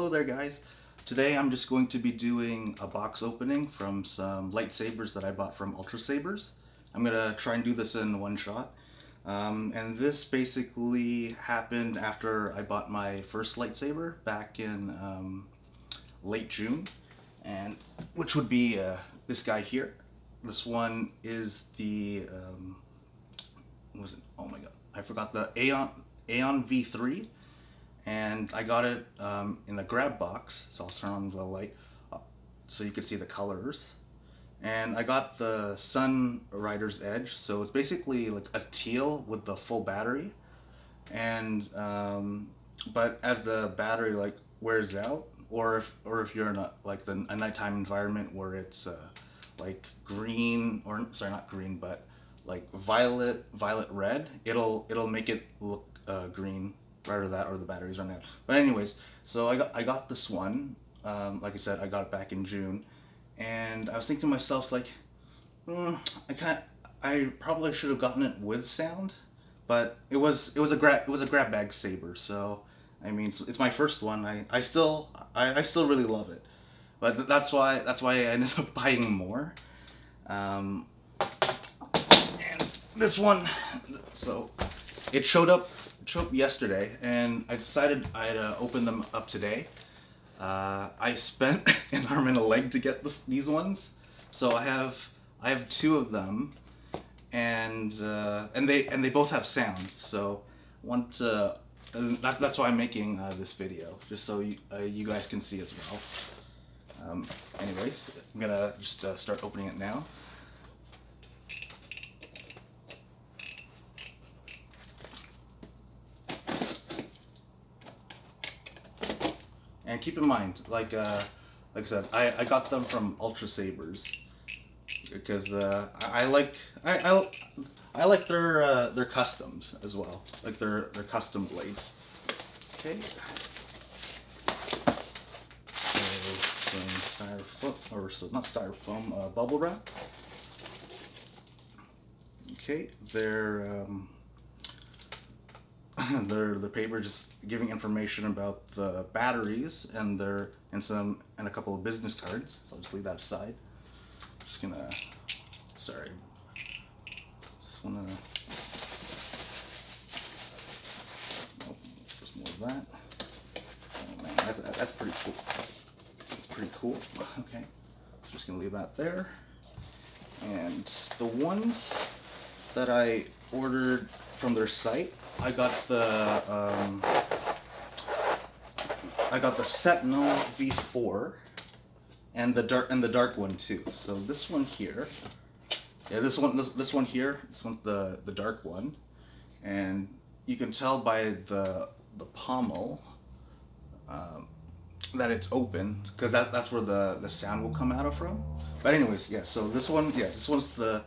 Hello there guys. Today I'm just going to be doing a box opening from some lightsabers that I bought from Ultrasabers. I'm going to try and do this in one shot. And this basically happened after I bought my first lightsaber back in late June, and which would be this guy here. This one is the, what was it? Oh my god, I forgot, the Aeon V3. And I got it in a grab box, so I'll turn on the light so you can see the colors. And I got the Sun Rider's Edge, so it's basically like a teal with the full battery. And but as the battery like wears out, or if you're in a nighttime environment where it's like green, or sorry, not green, but like violet red, it'll make it look green prior to that, or the batteries run out. But anyways, so I got this one. Like I said, I got it back in June, and I was thinking to myself like, I probably should have gotten it with sound, but it was a grab bag saber. So I mean, it's my first one. I still really love it, but that's why I ended up buying more. And this one, so it showed up yesterday, and I decided I'd open them up today. I spent an arm and a leg to get these ones, so I have two of them, and they both have sound. So that's why I'm making this video, just so you guys can see as well. Anyways, I'm gonna just start opening it now. And keep in mind, like I said, I got them from Ultrasabers because I like their customs as well, like their custom blades. Okay. So some styrofoam, or so not styrofoam, bubble wrap. Okay, their paper just giving information about the batteries and a couple of business cards. So I'll just leave that aside. Just gonna, sorry, just wanna, nope, just more of that. Oh man, that's pretty cool. That's pretty cool. Okay, so just gonna leave that there. And the ones that I ordered from their site, I got the Sentinel V4 and the dark one too. So this one here, yeah, this one here, this one's the dark one, and you can tell by the pommel that it's open, because that's where the sound will come out of from. But anyways, yeah. So this one's the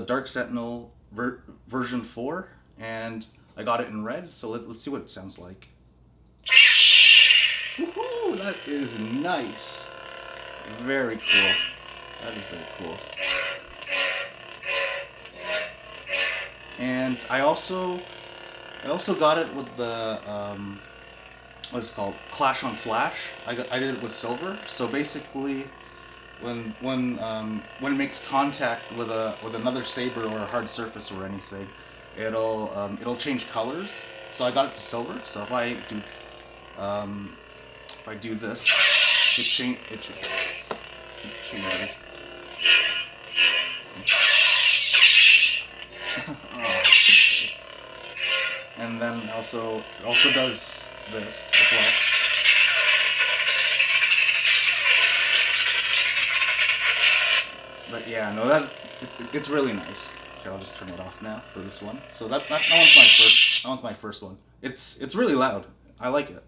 Dark Sentinel version 4, and I got it in red. So let's see what it sounds like. Woohoo! That is nice. Very cool. That is very cool. And I also got it with the what is it called? Clash on Flash. I did it with silver. So basically, when it makes contact with another saber or a hard surface or anything, it'll change colors. So I got it to silver. So if I do this, it changes. And then it also does this as well. But yeah, no, it's really nice. Okay, I'll just turn it off now for this one. So that one's my first one. It's really loud. I like it.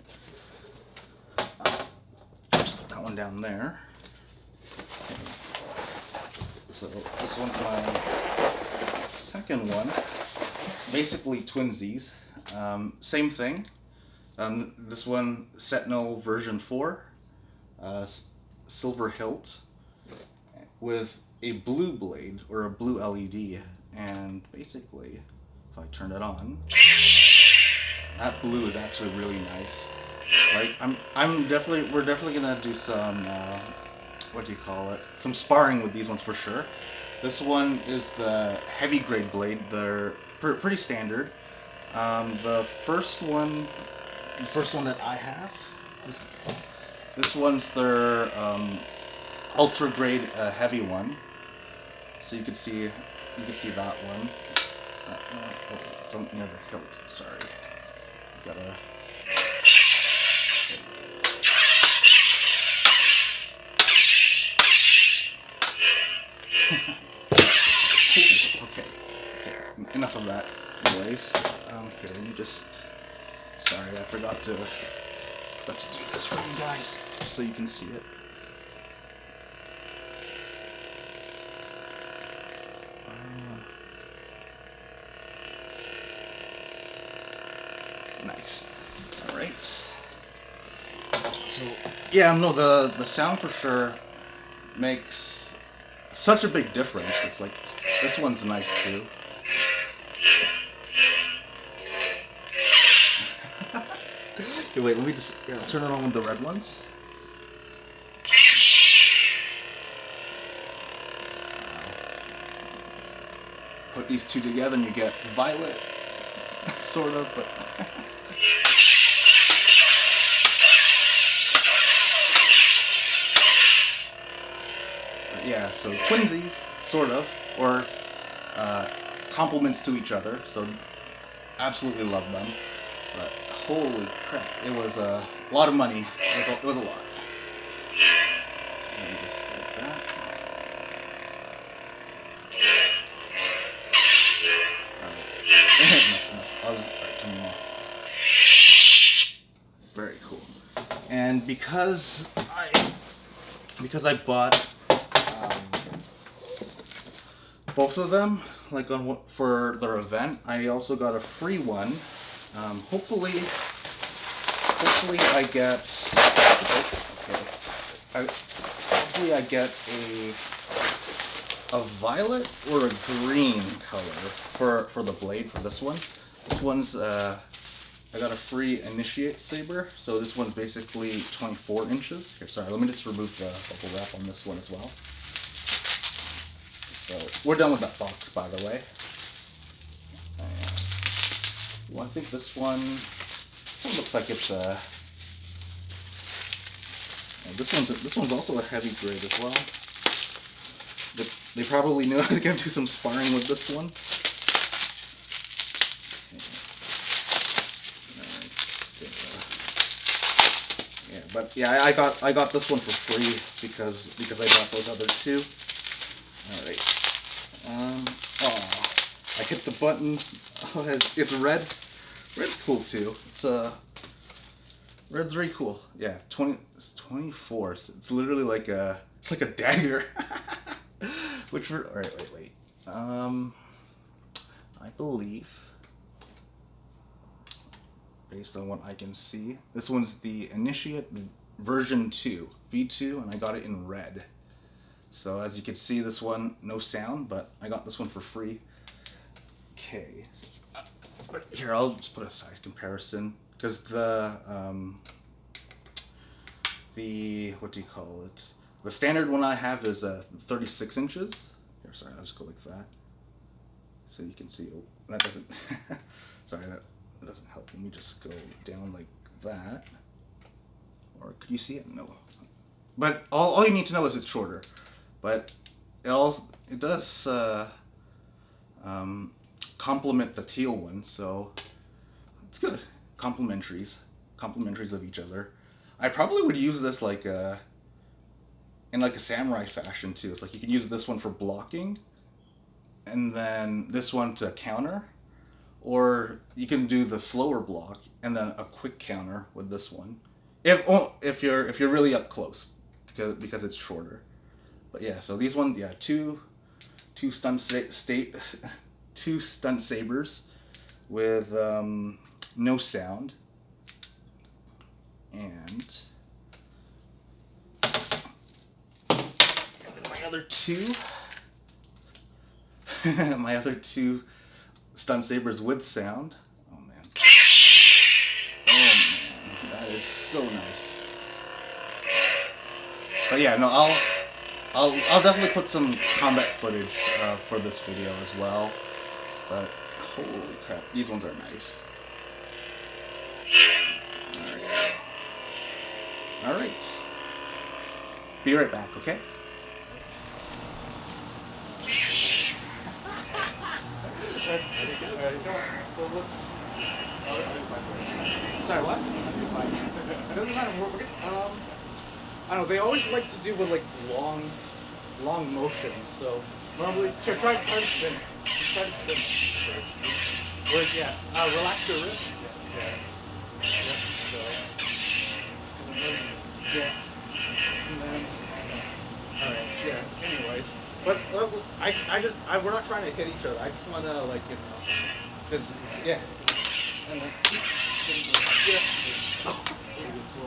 Just put that one down there. Okay. So this one's my second one. Basically twinsies. Same thing. This one, Sentinel version 4, silver hilt with a blue blade, or a blue LED, and basically, if I turn it on, that blue is actually really nice. Like we're definitely gonna do some what do you call it? Some sparring with these ones for sure. This one is the heavy grade blade. They're pretty standard. The first one that I have, this one's their ultra grade heavy one. So you can see that one. Oh, it's near the hilt. Sorry, gotta. Okay, enough of that. Anyways, here, let me just. Sorry, I forgot to do this for you guys, just so you can see it. Nice. All right. So yeah, no, the sound for sure makes such a big difference. It's like this one's nice too. Okay, wait, let me just turn it on with the red ones. Put these two together and you get violet, sort of, but. Yeah, so twinsies, sort of, or complements to each other, so absolutely love them. But holy crap, it was a lot of money. It was a lot. Let me just get that. Alright. enough. I'll just turn them off. Very cool. And because I bought both of them, like for their event, I also got a free one. Hopefully I get. Hopefully I get a violet or a green color for the blade for this one. This one's I got a free initiate saber, so this one's basically 24 inches. Here, sorry, let me just remove the bubble wrap on this one as well. So we're done with that box, by the way. Well, I think this one looks like it's this one's also a heavy grade as well. But they probably knew I was gonna do some sparring with this one. Yeah, but yeah, I got this one for free because I got those other two. All right. I hit the button. Oh, it's red. Red's cool too. Red's very cool. Yeah, it's 24. So it's literally like a dagger. Which all right, wait. I believe, based on what I can see, this one's the Initiate version 2, V2, and I got it in red. So as you can see, this one, no sound, but I got this one for free. Okay, but here, I'll just put a size comparison, because what do you call it? The standard one I have is 36 inches. Here, sorry, I'll just go like that. So you can see, oh, that doesn't, sorry, that doesn't help. Let me just go down like that. Or could you see it? No. But all you need to know is it's shorter. But it does complement the teal one, so it's good. Complementaries of each other. I probably would use this like in like a samurai fashion too. It's like you can use this one for blocking, and then this one to counter, or you can do the slower block and then a quick counter with this one. If you're really up close, because it's shorter. But yeah, so these ones, yeah, two stunt sabers with no sound, and my other two stunt sabers with sound. Oh man, that is so nice. But yeah, no, I'll definitely put some combat footage for this video as well. But holy crap, these ones are nice. All right. Be right back, okay? Sorry, what? It doesn't matter. I don't know. They always like to do with like long motions. So normally, here, try to spin. Just try to spin first. Where, yeah. Relax your wrist. Yeah. So. Yeah. And then. All right. Yeah. Anyways, but we're not trying to hit each other. I just want to like because yeah. And then, yeah. Oh. There you go.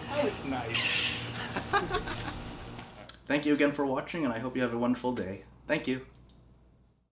That was nice. Thank you again for watching, and I hope you have a wonderful day. Thank you.